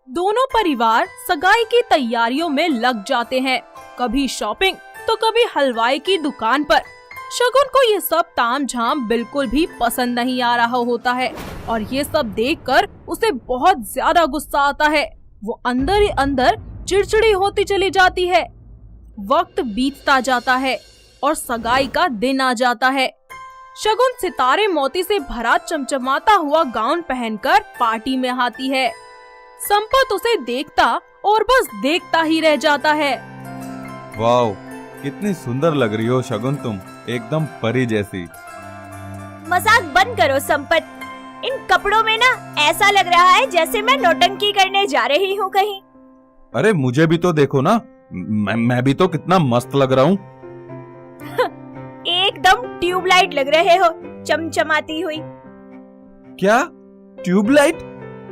दोनों परिवार सगाई की तैयारियों में लग जाते हैं। कभी शॉपिंग तो कभी हलवाई की दुकान पर। शगुन को ये सब तामझाम बिल्कुल भी पसंद नहीं आ रहा होता है और ये सब देखकर उसे बहुत ज्यादा गुस्सा आता है। वो अंदर ही अंदर चिड़चिड़ी होती चली जाती है। वक्त बीतता जाता है और सगाई का दिन आ जाता है। शगुन सितारे मोती से भरा चमचमाता हुआ गाउन पहनकर पार्टी में आती है। संपत उसे देखता और बस देखता ही रह जाता है। वाओ, कितनी सुंदर लग रही हो शगुन तुम, एकदम परी जैसी। मजाक बंद करो संपत, इन कपड़ों में ना ऐसा लग रहा है जैसे मैं नौटंकी करने जा रही हूँ कहीं। अरे मुझे भी तो देखो ना, मैं भी तो कितना मस्त लग रहा हूँ। एकदम ट्यूबलाइट लग रहे हो, चमचमाती हुई। क्या ट्यूबलाइट?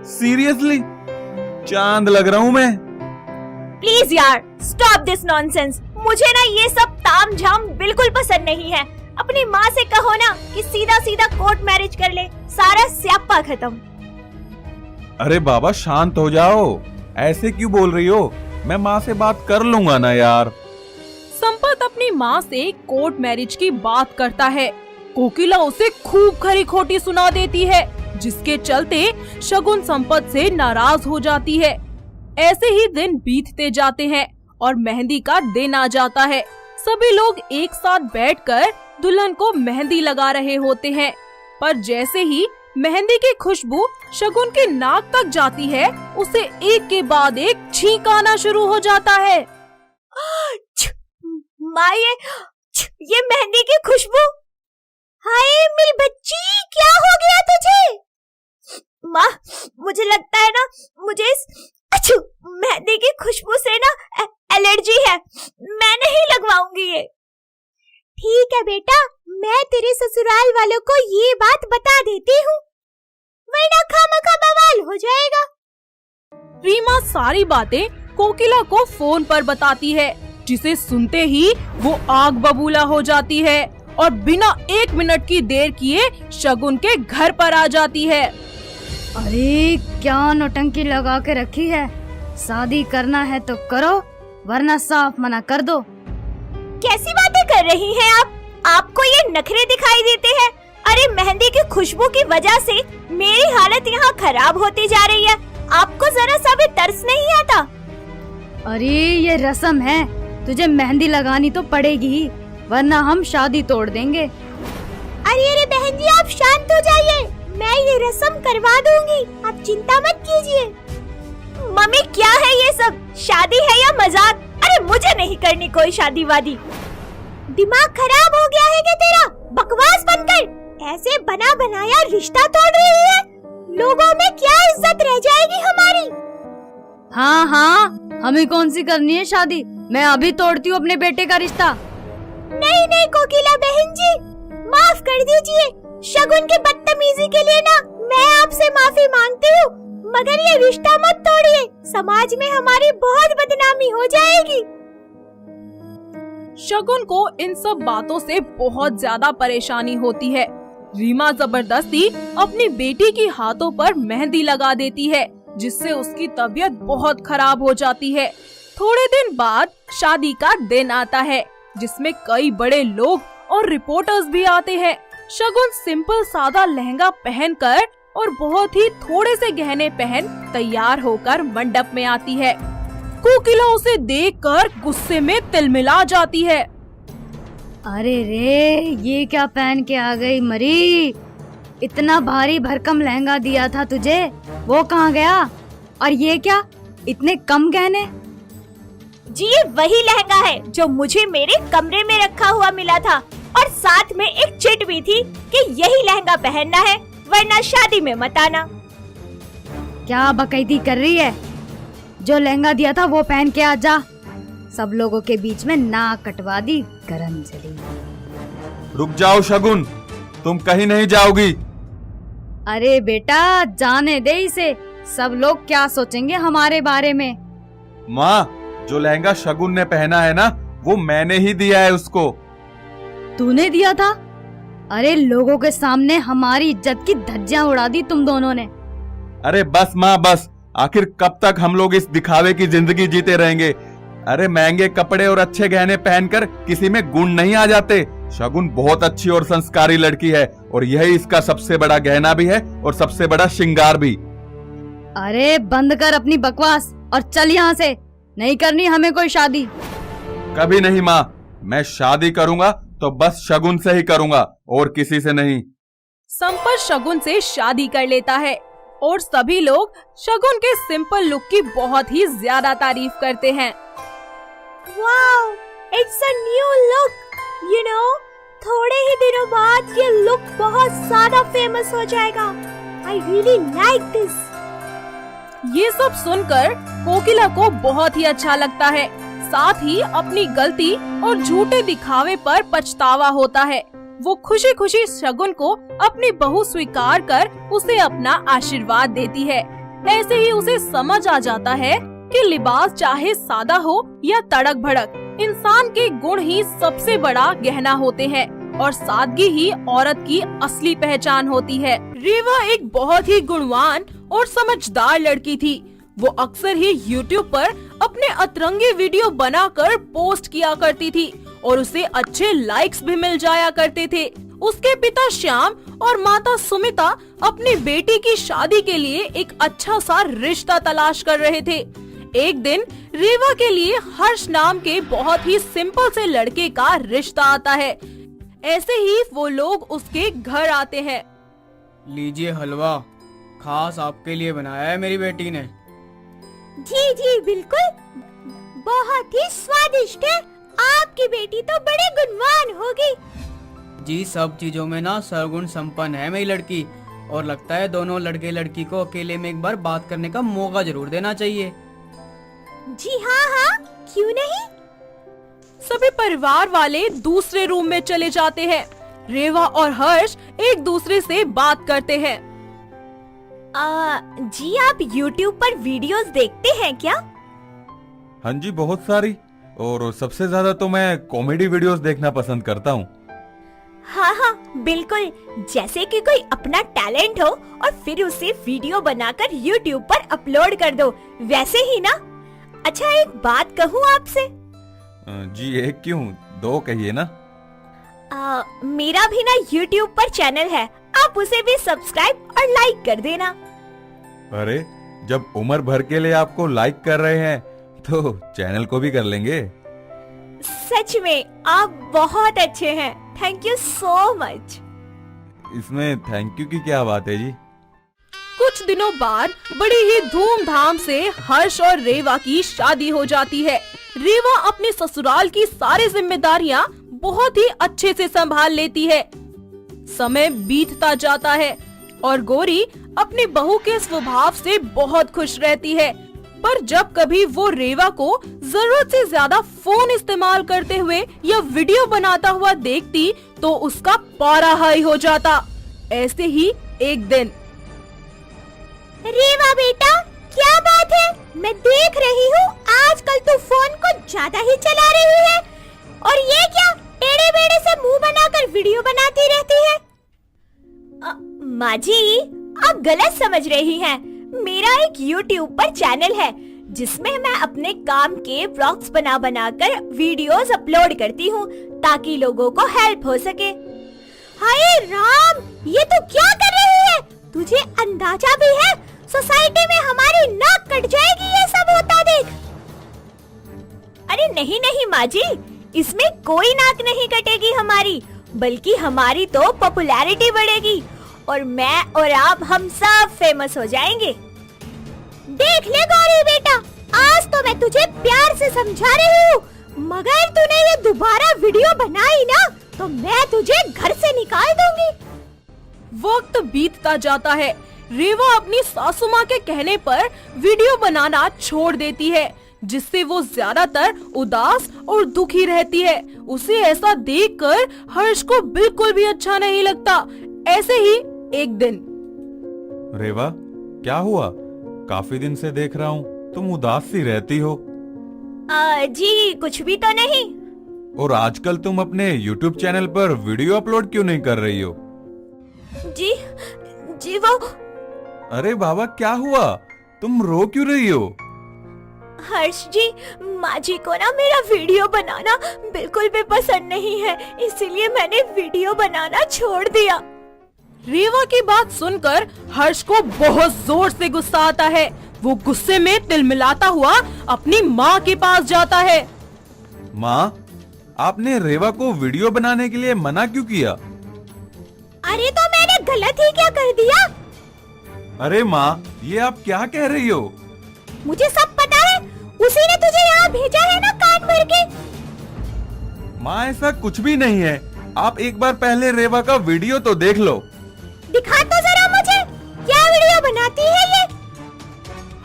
सीरियसली चांद लग रहा हूँ मैं। प्लीज यार, स्टॉप दिस नॉनसेंस। मुझे ना ये सब तामझाम बिल्कुल पसंद नहीं है। अपनी माँ से कहो ना कि सीधा सीधा कोर्ट मैरिज कर ले, सारा स्यापा खत्म। अरे बाबा शांत हो जाओ, ऐसे क्यों बोल रही हो? मैं माँ से बात कर लूंगा ना यार। संपत अपनी माँ से कोर्ट मैरिज की बात करता है। कोकिला उसे खूब खरी खोटी सुना देती है, जिसके चलते शगुन संपत से नाराज हो जाती है। ऐसे ही दिन बीतते जाते हैं और मेहंदी का दिन आ जाता है। सभी लोग एक साथ बैठकर दुल्हन को मेहंदी लगा रहे होते हैं, पर जैसे ही मेहंदी की खुशबू शगुन के नाक तक जाती है, उसे एक के बाद एक छींक आना शुरू हो जाता है। माँ, ये मेहंदी की खुशबू! हाय मेरी बच्ची, क्या हो गया तुझे? माँ, मुझे लगता है ना मुझे इस मेहंदी की खुशबू से ना एलर्जी है। मैं नहीं लगवाऊंगी ये। ठीक है बेटा, मैं तेरे ससुराल वालों को ये बात बता देती हूँ, वरना खामखा बवाल हो जाएगा। रीमा सारी बातें कोकिला को फोन पर बताती है, जिसे सुनते ही वो आग बबूला हो जाती है और बिना 1 मिनट की देर किए शगुन के घर पर आ जाती है। अरे क्या नौटंकी लगा के रखी है? शादी करना है तो करो, वरना साफ मना कर दो। कैसी बातें कर रही हैं आप? आपको ये नखरे दिखाई देते हैं? अरे मेहंदी की खुशबू की वजह से मेरी हालत यहाँ खराब होती जा रही है। आपको जरा सा भी तरस नहीं आता? अरे ये रस्म है, तुझे मेहंदी लगानी तो पड़ेगी ही, वरना हम शादी तोड़ देंगे। अरे अरे बहन जी, आप शांत हो जाइए, मैं ये रस्म करवा दूंगी, आप चिंता मत कीजिए। मम्मी, क्या है ये सब? शादी है या मजाक? अरे मुझे नहीं करनी कोई शादी वादी। दिमाग खराब हो गया है क्या तेरा? बकवास बंद कर। ऐसे बना बनाया रिश्ता तोड़ रही है। हाँ हाँ, हमें कौन सी करनी है शादी। मैं अभी तोड़ती हूँ अपने बेटे का रिश्ता। नहीं नहीं कोकिला बहन जी, माफ कर दीजिए। शगुन की बदतमीजी के लिए ना मैं आपसे माफी मांगती हूँ, मगर ये रिश्ता मत तोड़िए, समाज में हमारी बहुत बदनामी हो जाएगी। शगुन को इन सब बातों से बहुत ज्यादा परेशानी होती है। रीमा जबरदस्ती अपनी बेटी की हाथों पर मेहंदी लगा देती है, जिससे उसकी तबीयत बहुत खराब हो जाती है। थोड़े दिन बाद शादी का दिन आता है, जिसमें कई बड़े लोग और रिपोर्टर्स भी आते हैं। शगुन सिंपल सादा लहंगा पहनकर और बहुत ही थोड़े से गहने पहन तैयार होकर मंडप में आती है। कोकिला उसे देखकर गुस्से में तिलमिला जाती है। अरे रे, ये क्या पहन के आ गई मरी। इतना भारी भरकम लहंगा दिया था तुझे, वो कहाँ गया? और ये क्या, इतने कम गहने? जी ये वही लहंगा है जो मुझे मेरे कमरे में रखा हुआ मिला था, और साथ में एक चिट भी थी कि यही लहंगा पहनना है, वरना शादी में मत आना। क्या बकैती कर रही है? जो लहंगा दिया था वो पहन के आ जा। सब लोगों के बीच में नाक कटवा दी गरम चली। रुक जाओ शगुन, तुम कहीं नहीं जाओगी। अरे बेटा, जाने दे इसे, सब लोग क्या सोचेंगे हमारे बारे में। माँ, जो लहंगा शगुन ने पहना है ना, वो मैंने ही दिया है उसको। तूने दिया था? अरे लोगों के सामने हमारी इज्जत की धज्जियां उड़ा दी तुम दोनों ने। अरे बस माँ बस, आखिर कब तक हम लोग इस दिखावे की जिंदगी जीते रहेंगे। अरे महंगे कपड़े और अच्छे गहने पहनकर किसी में गुण नहीं आ जाते। शगुन बहुत अच्छी और संस्कारी लड़की है, और यही इसका सबसे बड़ा गहना भी है और सबसे बड़ा श्रृंगार भी। अरे बंद कर अपनी बकवास और चल यहाँ से। नहीं करनी हमें कोई शादी। कभी नहीं माँ, मैं शादी करूंगा तो बस शगुन से ही करूंगा और किसी से नहीं। संपत शगुन से शादी कर लेता है और सभी लोग शगुन के सिंपल लुक की बहुत ही ज्यादा तारीफ करते हैं। Wow, it's a new look. You know, थोड़े ही दिनों बाद ये लुक बहुत ज्यादा फेमस हो जाएगा। I really like this. ये सब सुनकर कोकिला को बहुत ही अच्छा लगता है। साथ ही अपनी गलती और झूठे दिखावे पर पछतावा होता है। वो खुशी खुशी शगुन को अपनी बहू स्वीकार कर उसे अपना आशीर्वाद देती है। ऐसे ही उसे समझ आ जाता है कि लिबास चाहे सादा हो या तड़क भड़क, इंसान के गुण ही सबसे बड़ा गहना होते हैं और सादगी ही औरत की असली पहचान होती है। रीवा एक बहुत ही गुणवान और समझदार लड़की थी। वो अक्सर ही YouTube पर अपने अतरंगी वीडियो बनाकर पोस्ट किया करती थी और उसे अच्छे लाइक्स भी मिल जाया करते थे। उसके पिता श्याम और माता सुमिता अपनी बेटी की शादी के लिए एक अच्छा सा रिश्ता तलाश कर रहे थे। एक दिन रीवा के लिए हर्ष नाम के बहुत ही सिंपल से लड़के का रिश्ता आता है। ऐसे ही वो लोग उसके घर आते हैं। लीजिए हलवा, खास आपके लिए बनाया है मेरी बेटी ने। जी जी बिल्कुल, बहुत ही स्वादिष्ट है। आपकी बेटी तो बड़े गुणवान होगी। जी सब चीजों में ना सर्वगुण संपन्न है मेरी लड़की, और लगता है दोनों लड़के लड़की को अकेले में एक बार बात करने का मौका जरूर देना चाहिए। जी हाँ हाँ, क्यों नहीं। सभी परिवार वाले दूसरे रूम में चले जाते हैं। रेवा और हर्ष एक दूसरे से बात करते हैं। जी आप YouTube पर वीडियोस देखते हैं क्या? हाँ जी, बहुत सारी, और सबसे ज्यादा तो मैं कॉमेडी वीडियोस देखना पसंद करता हूँ। हाँ हाँ बिल्कुल, जैसे कि कोई अपना टैलेंट हो और फिर उसे वीडियो बनाकर YouTube पर अपलोड कर दो, वैसे ही ना। अच्छा एक बात कहूँ आपसे? जी एक क्यों, दो कहिए ना। मेरा भी ना YouTube पर चैनल है, आप उसे भी सब्सक्राइब और लाइक कर देना। अरे जब उम्र भर के लिए आपको लाइक कर रहे हैं तो चैनल को भी कर लेंगे। सच में आप बहुत अच्छे हैं, थैंक यू सो मच। इसमें थैंक यू की क्या बात है जी। कुछ दिनों बाद बड़ी ही धूमधाम से हर्ष और रेवा की शादी हो जाती है। रेवा अपने ससुराल की सारी जिम्मेदारियां बहुत ही अच्छे से संभाल लेती है। समय बीतता जाता है और गौरी अपनी बहू के स्वभाव से बहुत खुश रहती है, पर जब कभी वो रेवा को जरूरत से ज्यादा फोन इस्तेमाल करते हुए या वीडियो बनाता हुआ देखती तो उसका पारा हाई हो जाता। ऐसे ही एक दिन, रेवा बेटा, क्या बात है? मैं देख रही हूँ आजकल तू फोन को ज्यादा ही चला रही है। और ये क्या, टेढ़े बेड़े से मुंह बनाकर वीडियो बनाती रहती है? माँ जी, आप गलत समझ रही हैं। मेरा एक YouTube पर चैनल है जिसमें मैं अपने काम के व्लॉग्स बना कर वीडियोस अपलोड करती हूँ ताकि लोगों को हेल्प हो सके। हाय राम, ये तू क्या कर रही है? तुझे अंदाजा भी है सोसाइटी में हमारी नाक कट जाएगी ये सब होता देख। अरे नहीं नहीं माँ जी, इसमें कोई नाक नहीं कटेगी हमारी, बल्कि हमारी तो पॉपुलैरिटी बढ़ेगी और मैं और आप हम सब फेमस हो जाएंगे। देख ले गौरी बेटा, आज तो मैं तुझे प्यार से समझा रही हूँ, मगर तूने ये दोबारा वीडियो बनाई ना तो मैं तुझे घर से निकाल दूंगी। वक्त बीतता जाता है। रेवा अपनी सासू माँ के कहने पर वीडियो बनाना छोड़ देती है, जिससे वो ज्यादातर उदास और दुखी रहती है। उसे ऐसा देखकर हर्ष को बिल्कुल भी अच्छा नहीं लगता। ऐसे ही एक दिन, रेवा, क्या हुआ? काफी दिन से देख रहा हूँ तुम उदास सी रहती हो। जी कुछ भी तो नहीं। और आजकल तुम अपने YouTube चैनल पर वीडियो अपलोड क्यों नहीं कर रही हो? जी वो, अरे बाबा, क्या हुआ? तुम रो क्यों रही हो? हर्ष जी, माँ जी को ना मेरा वीडियो बनाना बिल्कुल भी पसंद नहीं है, इसीलिए मैंने वीडियो बनाना छोड़ दिया। रेवा की बात सुनकर हर्ष को बहुत जोर से गुस्सा आता है। वो गुस्से में तिलमिलाता हुआ अपनी माँ के पास जाता है। माँ, आपने रेवा को वीडियो बनाने के लिए मना क्यों किया? अरे तो मैंने गलत ही क्या कर दिया? अरे माँ, ये आप क्या कह रही हो? मुझे सब पता है, उसी ने तुझे यहाँ भेजा है ना कान भर के। माँ, ऐसा कुछ भी नहीं है। आप एक बार पहले रेवा का वीडियो तो देख लो। दिखा तो जरा मुझे, क्या वीडियो बनाती है ये?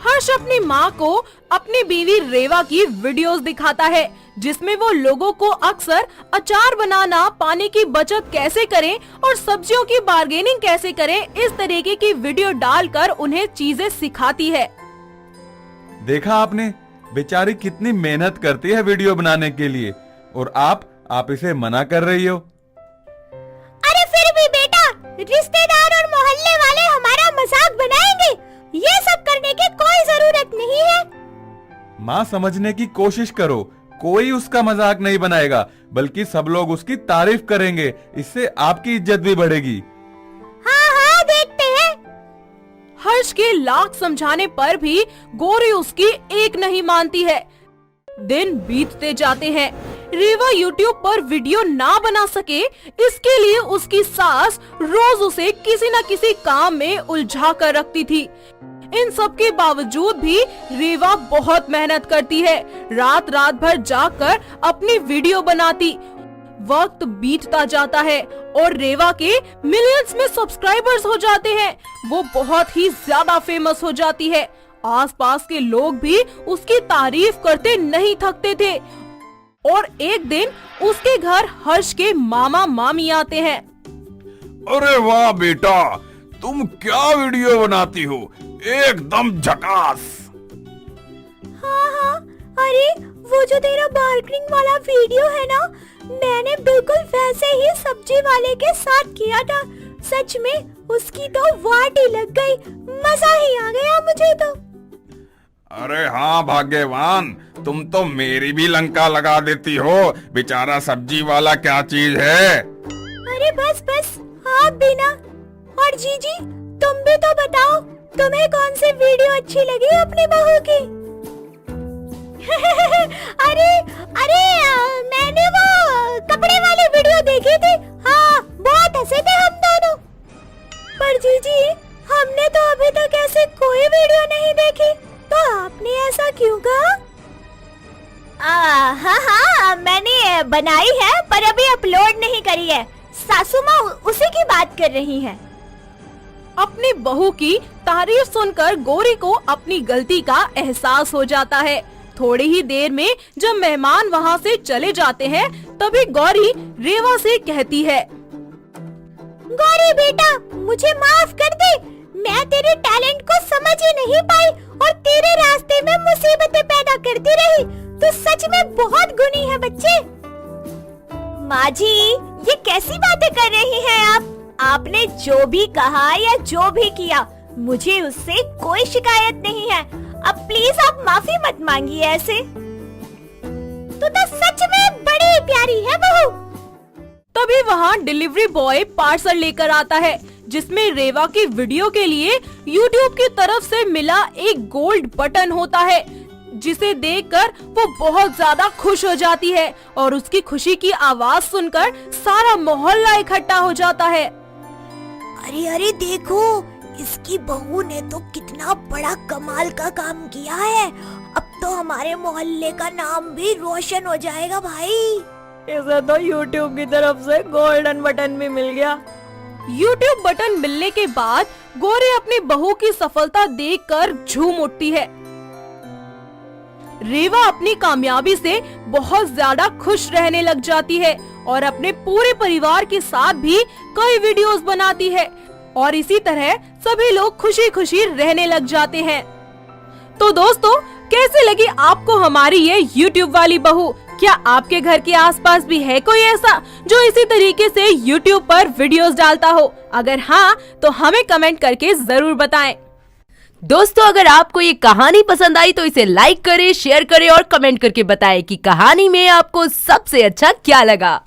हर्ष अपनी माँ को अपनी बीवी रेवा की वीडियोस दिखाता है, जिसमें वो लोगों को अक्सर अचार बनाना, पानी की बचत कैसे करें और सब्जियों की बार्गेनिंग कैसे करें, इस तरीके की वीडियो डालकर उन्हें चीजें सिखाती है। देखा आपने, बेचारी कितनी मेहनत करती है वीडियो बनाने के लिए, और आप इसे मना कर रही हो। अरे फिर भी बेटा, रिश्तेदार और मोहल्ले वाले हमारा मजाक बनाएंगे, ये सब करने की कोई जरूरत नहीं है। माँ, समझने की कोशिश करो, कोई उसका मजाक नहीं बनाएगा, बल्कि सब लोग उसकी तारीफ करेंगे। इससे आपकी इज्जत भी बढ़ेगी। हाँ, देखते हैं। हर्ष के लाख समझाने पर भी गौरी उसकी एक नहीं मानती है। दिन बीतते जाते हैं। रेवा YouTube पर वीडियो ना बना सके, इसके लिए उसकी सास रोज उसे किसी न किसी काम में उलझा कर रखती थी। इन सब के बावजूद भी रेवा बहुत मेहनत करती है, रात रात भर जाकर अपनी वीडियो बनाती। वक्त बीतता जाता है और रेवा के मिलियंस में सब्सक्राइबर्स हो जाते हैं। वो बहुत ही ज्यादा फेमस हो जाती है। आसपास के लोग भी उसकी तारीफ करते नहीं थकते थे। और एक दिन उसके घर हर्ष के मामा मामी आते हैं। अरे वाह बेटा, तुम क्या वीडियो बनाती हो, एकदम झकास। हाँ, अरे वो जो तेरा बार्गेनिंग वाला वीडियो है ना, मैंने बिल्कुल वैसे ही सब्जी वाले के साथ किया था। सच में उसकी तो वाट ही लग गई, मजा ही आ गया मुझे तो। अरे हाँ भाग्यवान, तुम तो मेरी भी लंका लगा देती हो। बेचारा सब्जी वाला क्या चीज है। अरे बस आप भी ना। और जीजी, तुम भी तो बताओ, तुम्हें कौन सी वीडियो अच्छी लगी अपनी बहू की? अरे मैंने वो कपड़े वाली वीडियो देखी थी। हाँ, बहुत हंसे थे हम दोनों। पर जीजी, हमने तो अभी तक ऐसे कोई वीडियो नहीं देखी, तो आपने ऐसा क्यों कहा? हाँ, मैंने बनाई है पर अभी अपलोड नहीं करी है। सासू माँ उसी की बात कर रही है। अपनी बहू की तारीफ सुनकर गौरी को अपनी गलती का एहसास हो जाता है। थोड़ी ही देर में जब मेहमान वहाँ से चले जाते हैं तभी गौरी रेवा से कहती है, गौरी बेटा, मुझे माफ कर दे। मैं तेरे टैलेंट को समझ ही नहीं पाई और तेरे रास्ते में मुसीबतें पैदा करती रही। तू सच में बहुत गुणी है बच्चे। माँ जी, ये कैसी बातें कर रही हैं आप? आपने जो भी कहा या जो भी किया, मुझे उससे कोई शिकायत नहीं है। अब प्लीज आप माफी मत मांगिए ऐसे। तू तो सच में बड़ी प्यारी है बहू। तभी वहाँ डिलीवरी बॉय पार्सल लेकर आता है जिसमें रेवा की वीडियो के लिए YouTube की तरफ से मिला एक गोल्ड बटन होता है, जिसे देखकर वो बहुत ज्यादा खुश हो जाती है और उसकी खुशी की आवाज सुनकर सारा मोहल्ला इकट्ठा हो जाता है। अरे अरे देखो, इसकी बहू ने तो कितना बड़ा कमाल का काम किया है। अब तो हमारे मोहल्ले का नाम भी रोशन हो जाएगा भाई। इसे तो YouTube की तरफ से गोल्डन बटन भी मिल गया। YouTube बटन मिलने के बाद गौरी अपनी बहू की सफलता देखकर झूम उठती है। रेवा अपनी कामयाबी से बहुत ज्यादा खुश रहने लग जाती है और अपने पूरे परिवार के साथ भी कई वीडियोस बनाती है और इसी तरह सभी लोग खुशी खुशी रहने लग जाते हैं। तो दोस्तों, कैसे लगी आपको हमारी ये YouTube वाली बहू? क्या आपके घर के आसपास भी है कोई ऐसा जो इसी तरीके से YouTube पर वीडियोस डालता हो? अगर हाँ, तो हमें कमेंट करके जरूर बताएं। दोस्तों, अगर आपको ये कहानी पसंद आई तो इसे लाइक करें, शेयर करें और कमेंट करके बताएं कि कहानी में आपको सबसे अच्छा क्या लगा।